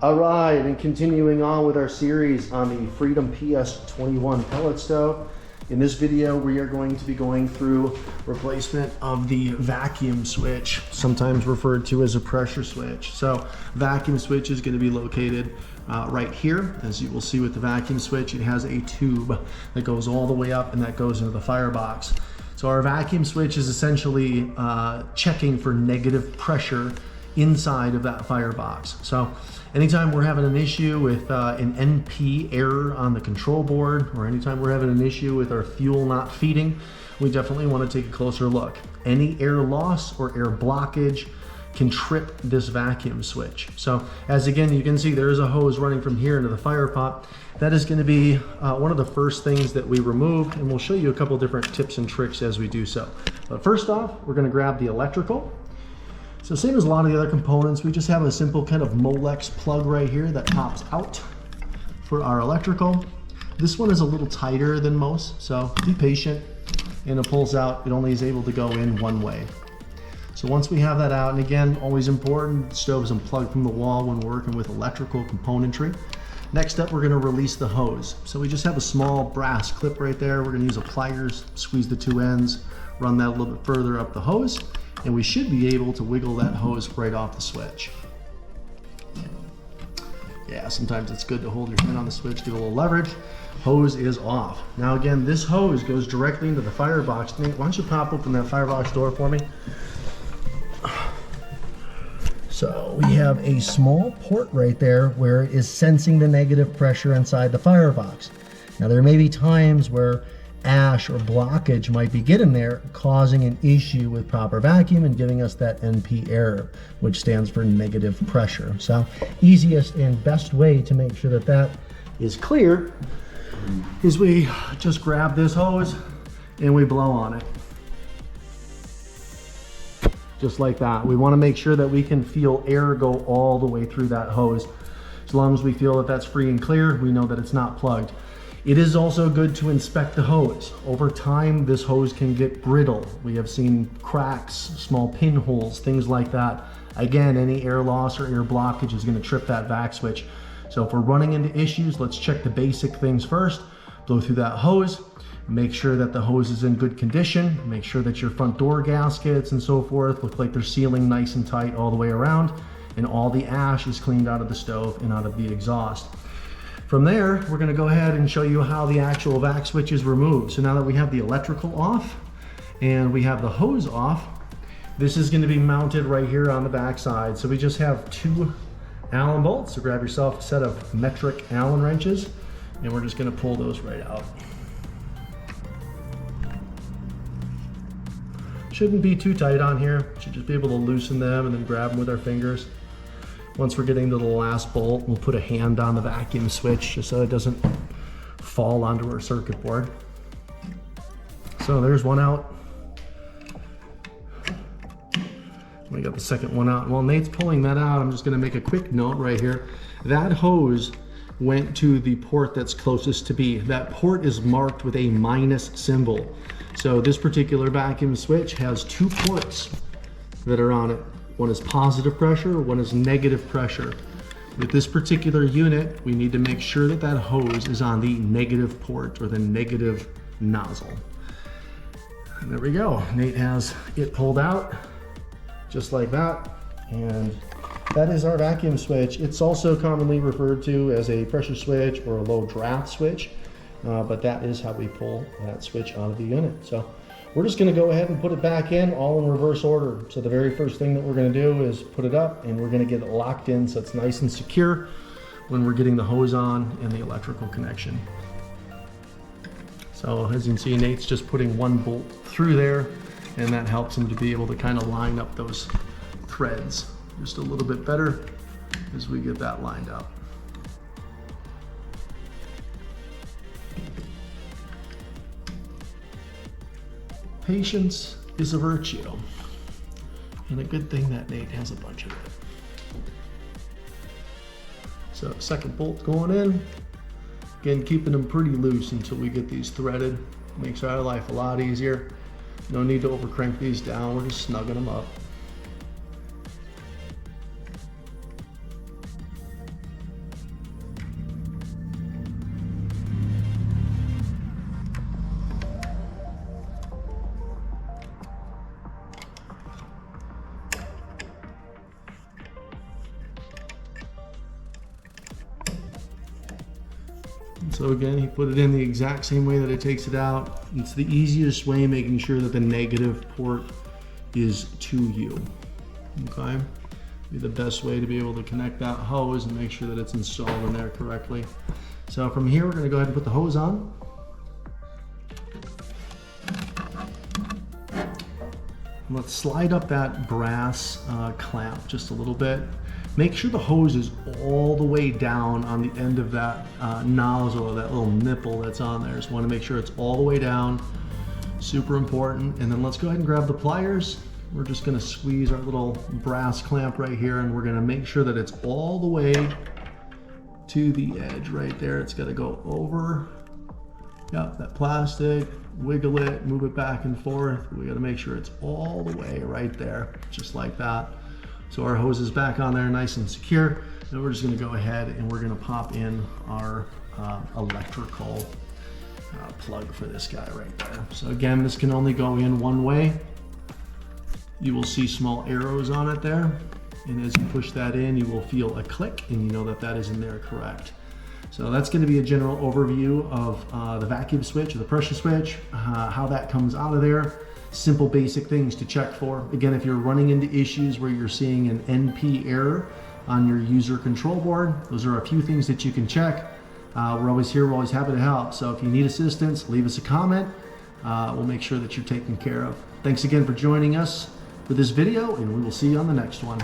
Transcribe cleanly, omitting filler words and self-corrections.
All right, and continuing on with our series on the Freedom PS21 pellet stove. In this video, we are going to be going through replacement of the vacuum switch, sometimes referred to as a pressure switch. So vacuum switch is going to be located right here. As you will see with the vacuum switch, it has a tube that goes all the way up and that goes into the firebox. So our vacuum switch is essentially checking for negative pressure inside of that firebox. So anytime we're having an issue with an NP error on the control board, or anytime we're having an issue with our fuel not feeding, we definitely want to take a closer look. Any air loss or air blockage can trip this vacuum switch. So as again, you can see there's a hose running from here into the fire pot. That is going to be one of the first things that we remove, and we'll show you a couple different tips and tricks as we do so. But first off, we're going to grab the electrical. So same as a lot of the other components, we just have a simple kind of Molex plug right here that pops out for our electrical. This one is a little tighter than most, so be patient, and it pulls out. It only is able to go in one way. So once we have that out, and again, always important, the stove is unplugged from the wall when we're working with electrical componentry. Next up, we're going to release the hose. So we just have a small brass clip right there. We're going to use a pliers, squeeze the two ends, run that a little bit further up the hose, and we should be able to wiggle that hose right off the switch. Yeah, sometimes it's good to hold your hand on the switch, get a little leverage. Hose is off. Now again, this hose goes directly into the firebox. Nate, why don't you pop open that firebox door for me? So we have a small port right there where it is sensing the negative pressure inside the firebox. Now there may be times where ash or blockage might be getting there, causing an issue with proper vacuum and giving us that NP error, which stands for negative pressure. So easiest and best way to make sure that that is clear is we just grab this hose and we blow on it. Just like that. We want to make sure that we can feel air go all the way through that hose. As long as we feel that that's free and clear, we know that it's not plugged. It is also good to inspect the hose. Over time, this hose can get brittle. We have seen cracks, small pinholes, things like that. Again, any air loss or air blockage is going to trip that vac switch. So if we're running into issues, let's check the basic things first. Blow through that hose. Make sure that the hose is in good condition. Make sure that your front door gaskets and so forth look like they're sealing nice and tight all the way around, and all the ash is cleaned out of the stove and out of the exhaust. From there, we're going to go ahead and show you how the actual vac switch is removed. So now that we have the electrical off and we have the hose off, this is going to be mounted right here on the back side. So we just have two Allen bolts. So grab yourself a set of metric Allen wrenches, and we're just going to pull those right out. Shouldn't be too tight on here. Should just be able to loosen them and then grab them with our fingers. Once we're getting to the last bolt, we'll put a hand on the vacuum switch just so it doesn't fall onto our circuit board. So there's one out. We got the second one out. While Nate's pulling that out, I'm just gonna make a quick note right here. That hose went to the port that's closest to B. That port is marked with a minus symbol. So this particular vacuum switch has two ports that are on it. One is positive pressure, one is negative pressure. With this particular unit, we need to make sure that that hose is on the negative port or the negative nozzle. And there we go. Nate has it pulled out just like that. And that is our vacuum switch. It's also commonly referred to as a pressure switch or a low draft switch, but that is how we pull that switch out of the unit. So we're just going to go ahead and put it back in, all in reverse order. So the very first thing that we're going to do is put it up, and we're going to get it locked in so it's nice and secure when we're getting the hose on and the electrical connection. So as you can see, Nate's just putting one bolt through there, and that helps him to be able to kind of line up those threads just a little bit better as we get that lined up. Patience is a virtue, and a good thing that Nate has a bunch of it. So second bolt going in. Again, keeping them pretty loose until we get these threaded. Makes our life a lot easier. No need to over crank these down, we're just snugging them up. So again, he put it in the exact same way that it takes it out. It's the easiest way, making sure that the negative port is to you, okay? Be the best way to be able to connect that hose and make sure that it's installed in there correctly. So from here, we're gonna go ahead and put the hose on. Let's slide up that brass clamp just a little bit. Make sure the hose is all the way down on the end of that nozzle or that little nipple that's on there. Just want to make sure it's all the way down. Super important. And then let's go ahead and grab the pliers. We're just going to squeeze our little brass clamp right here, and we're going to make sure that it's all the way to the edge right there. It's got to go over. Yep, that plastic, wiggle it, move it back and forth. We got to make sure it's all the way right there, just like that. So our hose is back on there nice and secure. And we're just gonna go ahead and we're gonna pop in our electrical plug for this guy right there. So again, this can only go in one way. You will see small arrows on it there. And as you push that in, you will feel a click and you know that that is in there correct. So that's going to be a general overview of the vacuum switch or the pressure switch, how that comes out of there. Simple basic things to check for. Again, if you're running into issues where you're seeing an NP error on your user control board, those are a few things that you can check. We're always here, we're always happy to help. So if you need assistance, leave us a comment. We'll make sure that you're taken care of. Thanks again for joining us for this video, and we will see you on the next one.